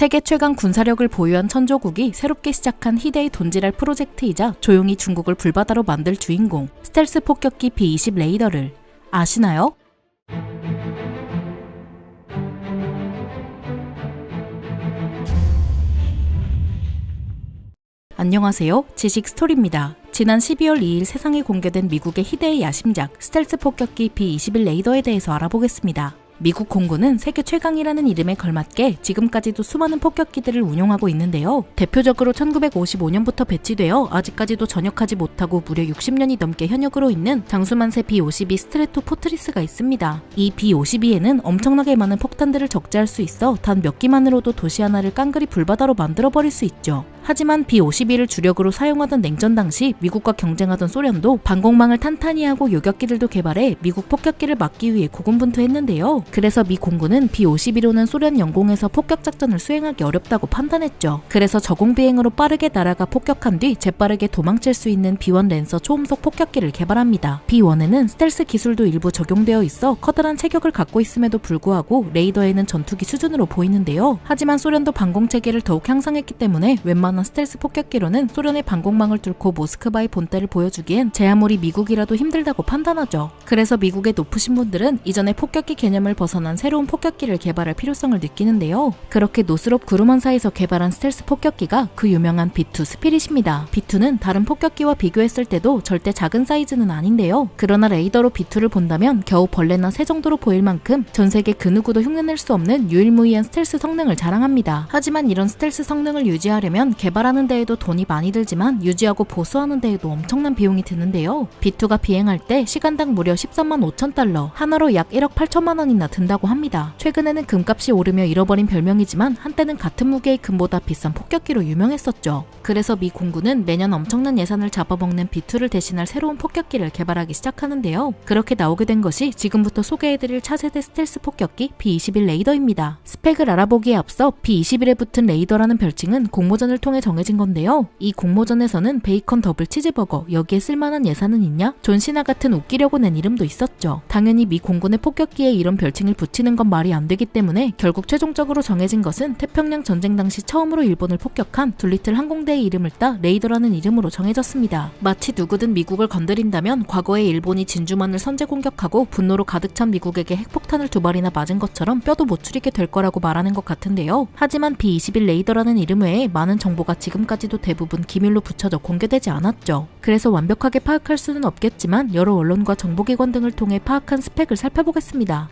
세계 최강 군사력을 보유한 천조국이 새롭게 시작한 희대의 돈지랄 프로젝트이자 조용히 중국을 불바다로 만들 주인공 스텔스 폭격기 B-20 레이더를 아시나요? 안녕하세요. 지식 스토리입니다. 지난 12월 2일 세상에 공개된 미국의 희대의 야심작 스텔스 폭격기 B-21 레이더에 대해서 알아보겠습니다. 미국 공군은 세계 최강이라는 이름에 걸맞게 지금까지도 수많은 폭격기들을 운용하고 있는데요. 대표적으로 1955년부터 배치되어 아직까지도 전역하지 못하고 무려 60년이 넘게 현역으로 있는 장수만세 B-52 스트레토 포트리스가 있습니다. 이 B-52에는 엄청나게 많은 폭탄들을 적재할 수 있어 단 몇 기만으로도 도시 하나를 깡그리 불바다로 만들어버릴 수 있죠. 하지만 B-52를 주력으로 사용하던 냉전 당시 미국과 경쟁하던 소련도 방공망을 탄탄히 하고 요격기들도 개발해 미국 폭격기를 막기 위해 고군분투했는데요. 그래서 미 공군은 B-52로는 소련 영공에서 폭격작전을 수행하기 어렵다고 판단했죠. 그래서 저공비행으로 빠르게 날아가 폭격한 뒤 재빠르게 도망칠 수 있는 B-1 랜서 초음속 폭격기를 개발합니다. B-1에는 스텔스 기술도 일부 적용되어 있어 커다란 체격을 갖고 있음에도 불구하고 레이더에는 전투기 수준으로 보이는데요. 하지만 소련도 방공체계를 더욱 향상했기 때문에 웬만한 스텔스 폭격기로는 소련의 방공망을 뚫고 모스크바의 본때를 보여주기엔 제 아무리 미국이라도 힘들다고 판단하죠. 그래서 미국의 높으신 분들은 이전의 폭격기 개념을 벗어난 새로운 폭격기를 개발할 필요성을 느끼는데요. 그렇게 노스롭 그루먼사에서 개발한 스텔스 폭격기가 그 유명한 B-2 스피릿입니다. B-2는 다른 폭격기와 비교했을 때도 절대 작은 사이즈는 아닌데요. 그러나 레이더로 B-2를 본다면 겨우 벌레나 새 정도로 보일 만큼 전 세계 그 누구도 흉내낼 수 없는 유일무이한 스텔스 성능을 자랑합니다. 하지만 이런 스텔스 성능을 유지하려면 개발하는 데에도 돈이 많이 들지만 유지하고 보수하는 데에도 엄청난 비용이 드는데요. B-2가 비행할 때 시간당 무려 13만 5천 달러, 하나로 약 1억 8천만 원이나 든다고 합니다. 최근에는 금값이 오르며 잃어버린 별명이지만 한때는 같은 무게의 금보다 비싼 폭격기로 유명했었죠. 그래서 미 공군은 매년 엄청난 예산을 잡아먹는 B-2를 대신할 새로운 폭격기를 개발하기 시작하는데요. 그렇게 나오게 된 것이 지금부터 소개해드릴 차세대 스텔스 폭격기 B-21 레이더입니다. 스펙을 알아보기에 앞서 B-21에 붙은 레이더라는 별칭은 공모전을 통해 정해진 건데요. 이 공모전에서는 베이컨 더블 치즈버거, 여기에 쓸만한 예산은 있냐? 존 시나 같은 웃기려고 낸 이름도 있었죠. 당연히 미 공군의 폭격기에 이런 별칭을 붙이는 건 말이 안 되기 때문에 결국 최종적으로 정해진 것은 태평양 전쟁 당시 처음으로 일본을 폭격한 둘리틀 항공대의 이름을 따 레이더라는 이름으로 정해졌습니다. 마치 누구든 미국을 건드린다면 과거에 일본이 진주만을 선제 공격하고 분노로 가득 찬 미국에게 핵폭탄을 2발이나 맞은 것처럼 뼈도 못 추리게 될 거라고 말하는 것 같은데요. 하지만 B-21 레이더라는 이름 외에 많은 정보가 지금까지도 대부분 기밀로 붙여져 공개되지 않았죠. 그래서 완벽하게 파악할 수는 없겠지만 여러 언론과 정보기관 등을 통해 파악한 스펙을 살펴보겠습니다.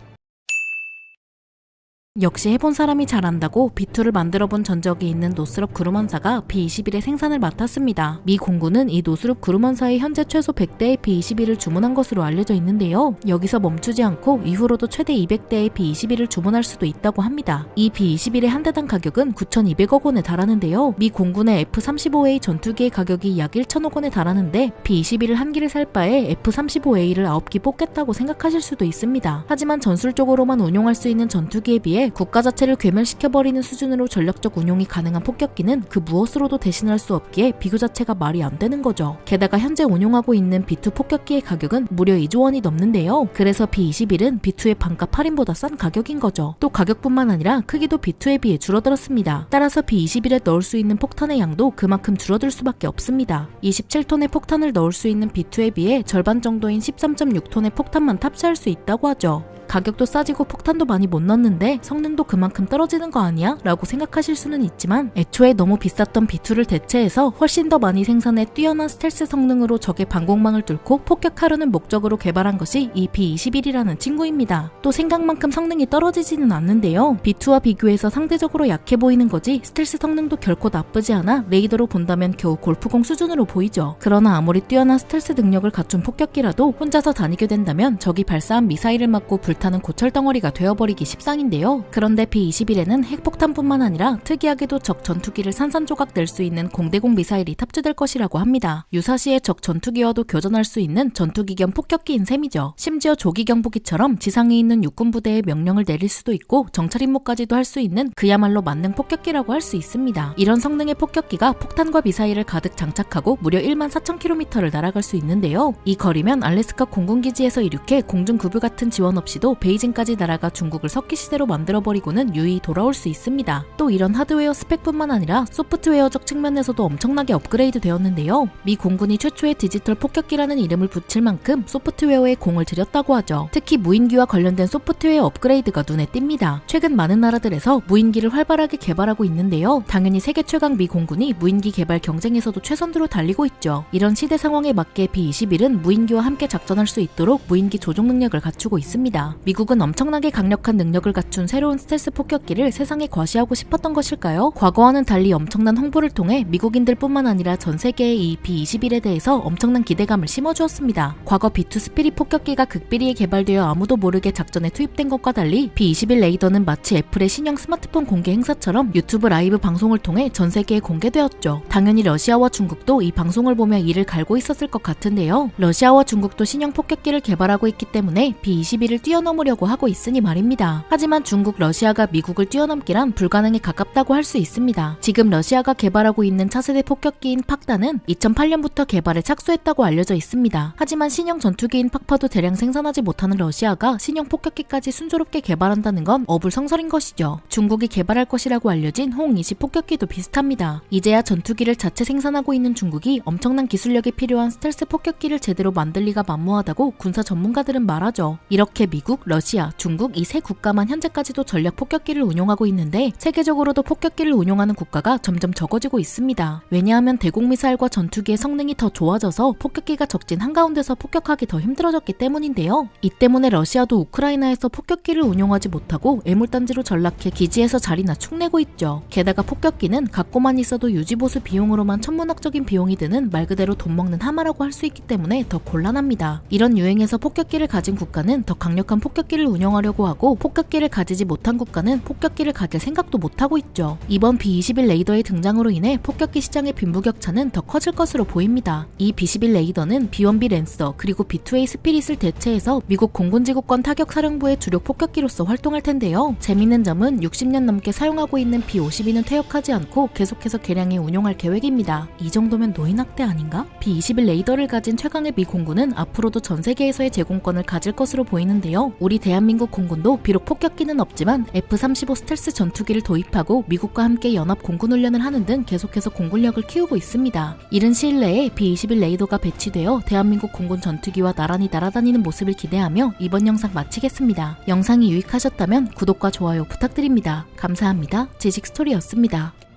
역시 해본 사람이 잘한다고 B-2를 만들어본 전적이 있는 노스롭 그루먼사가 B-21의 생산을 맡았습니다. 미 공군은 이 노스롭 그루먼사의 현재 최소 100대의 B-21을 주문한 것으로 알려져 있는데요. 여기서 멈추지 않고 이후로도 최대 200대의 B-21을 주문할 수도 있다고 합니다. 이 B-21의 한 대당 가격은 9,200억 원에 달하는데요. 미 공군의 F-35A 전투기의 가격이 약 1,000억 원에 달하는데 B-21을 한 기를 살 바에 F-35A를 9기 뽑겠다고 생각하실 수도 있습니다. 하지만 전술적으로만 운용할 수 있는 전투기에 비해 국가 자체를 괴멸시켜버리는 수준으로 전력적 운용이 가능한 폭격기는 그 무엇으로도 대신할 수 없기에 비교 자체가 말이 안 되는 거죠. 게다가 현재 운용하고 있는 B-2 폭격기의 가격은 무려 2조 원이 넘는데요. 그래서 B-21은 B-2의 반값 할인보다 싼 가격인 거죠. 또 가격뿐만 아니라 크기도 B-2에 비해 줄어들었습니다. 따라서 B-21에 넣을 수 있는 폭탄의 양도 그만큼 줄어들 수밖에 없습니다. 27톤의 폭탄을 넣을 수 있는 B-2에 비해 절반 정도인 13.6톤의 폭탄만 탑재할 수 있다고 하죠. 가격도 싸지고 폭탄도 많이 못 넣는데 성능도 그만큼 떨어지는 거 아니야? 라고 생각하실 수는 있지만 애초에 너무 비쌌던 B-2를 대체해서 훨씬 더 많이 생산해 뛰어난 스텔스 성능으로 적의 방공망을 뚫고 폭격하려는 목적으로 개발한 것이 이 B-21이라는 친구입니다. 또 생각만큼 성능이 떨어지지는 않는데요. B-2와 비교해서 상대적으로 약해 보이는 거지 스텔스 성능도 결코 나쁘지 않아 레이더로 본다면 겨우 골프공 수준으로 보이죠. 그러나 아무리 뛰어난 스텔스 능력을 갖춘 폭격기라도 혼자서 다니게 된다면 적이 발사한 미사일을 맞고 불타는 고철덩어리가 되어버리기 십상인데요. 그런데 B-21에는 핵폭탄뿐만 아니라 특이하게도 적 전투기를 산산조각 낼 수 있는 공대공 미사일이 탑재될 것이라고 합니다. 유사시에 적 전투기와도 교전할 수 있는 전투기 겸 폭격기인 셈이죠. 심지어 조기 경보기처럼 지상에 있는 육군 부대에 명령을 내릴 수도 있고 정찰 임무까지도 할 수 있는 그야말로 만능 폭격기라고 할 수 있습니다. 이런 성능의 폭격기가 폭탄과 미사일을 가득 장착하고 무려 14,000km를 날아갈 수 있는데요. 이 거리면 알래스카 공군기지에서 이륙해 공중급유 같은 지원 없이도 공군도 베이징까지 날아가 중국을 석기시대로 만들어버리고는 유유히 돌아올 수 있습니다. 또 이런 하드웨어 스펙뿐만 아니라 소프트웨어적 측면에서도 엄청나게 업그레이드 되었는데요. 미 공군이 최초의 디지털 폭격기라는 이름을 붙일 만큼 소프트웨어에 공을 들였다고 하죠. 특히 무인기와 관련된 소프트웨어 업그레이드가 눈에 띕니다. 최근 많은 나라들에서 무인기를 활발하게 개발하고 있는데요. 당연히 세계 최강 미 공군이 무인기 개발 경쟁에서도 최선두로 달리고 있죠. 이런 시대 상황에 맞게 B-21은 무인기와 함께 작전할 수 있도록 무인기 조종 능력을 갖추고 있습니다. 미국은 엄청나게 강력한 능력을 갖춘 새로운 스텔스 폭격기를 세상에 과시하고 싶었던 것일까요? 과거와는 달리 엄청난 홍보를 통해 미국인들뿐만 아니라 전 세계에 이 B-21에 대해서 엄청난 기대감을 심어주었습니다. 과거 B-2 스피릿 폭격기가 극비리에 개발되어 아무도 모르게 작전에 투입된 것과 달리 B-21 레이더는 마치 애플의 신형 스마트폰 공개 행사처럼 유튜브 라이브 방송을 통해 전 세계에 공개되었죠. 당연히 러시아와 중국도 이 방송을 보며 이를 갈고 있었을 것 같은데요. 러시아와 중국도 신형 폭격기를 개발하고 있기 때문에 B-21을 뛰어넘으려고 하고 있으니 말입니다. 하지만 중국, 러시아가 미국을 뛰어넘기란 불가능에 가깝다고 할 수 있습니다. 지금 러시아가 개발하고 있는 차세대 폭격기인 팍다는 2008년부터 개발에 착수했다고 알려져 있습니다. 하지만 신형 전투기인 팍파도 대량 생산하지 못하는 러시아가 신형 폭격기까지 순조롭게 개발한다는 건 어불성설인 것이죠. 중국이 개발할 것이라고 알려진 홍-20 폭격기도 비슷합니다. 이제야 전투기를 자체 생산하고 있는 중국이 엄청난 기술력이 필요한 스텔스 폭격기를 제대로 만들 리가 만무하다고 군사 전문가들은 말하죠. 이렇게 미국, 러시아, 중국 이 세 국가만 현재까지도 전략 폭격기를 운용하고 있는데 세계적으로도 폭격기를 운용하는 국가가 점점 적어지고 있습니다. 왜냐하면 대공미사일과 전투기의 성능이 더 좋아져서 폭격기가 적진 한가운데서 폭격하기 더 힘들어졌기 때문인데요. 이 때문에 러시아도 우크라이나에서 폭격기를 운용하지 못하고 애물단지로 전락해 기지에서 자리나 축내고 있죠. 게다가 폭격기는 갖고만 있어도 유지보수 비용으로만 천문학적인 비용이 드는 말 그대로 돈 먹는 하마라고 할 수 있기 때문에 더 곤란합니다. 이런 유행에서 폭격기를 가진 국가는 더 강력한 폭격기를 운용하려고 하고 폭격기를 가지지 못한 국가는 폭격기를 가질 생각도 못하고 있죠. 이번 B-21 레이더의 등장으로 인해 폭격기 시장의 빈부격차는 더 커질 것으로 보입니다. 이 B-21 레이더는 B-1B 랜서 그리고 B-2A 스피릿을 대체해서 미국 공군지구권 타격사령부의 주력 폭격기로서 활동할 텐데요. 재밌는 점은 60년 넘게 사용하고 있는 B-52는 퇴역하지 않고 계속해서 개량해 운용할 계획입니다. 이 정도면 노인학대 아닌가? B-21 레이더를 가진 최강의 미 공군은 앞으로도 전 세계에서의 제공권을 가질 것으로 보이는데요. 우리 대한민국 공군도 비록 폭격기는 없지만 F-35 스텔스 전투기를 도입하고 미국과 함께 연합 공군 훈련을 하는 등 계속해서 공군력을 키우고 있습니다. 이른 시일 내에 B-21 레이더가 배치되어 대한민국 공군 전투기와 나란히 날아다니는 모습을 기대하며 이번 영상 마치겠습니다. 영상이 유익하셨다면 구독과 좋아요 부탁드립니다. 감사합니다. 지식스토리였습니다.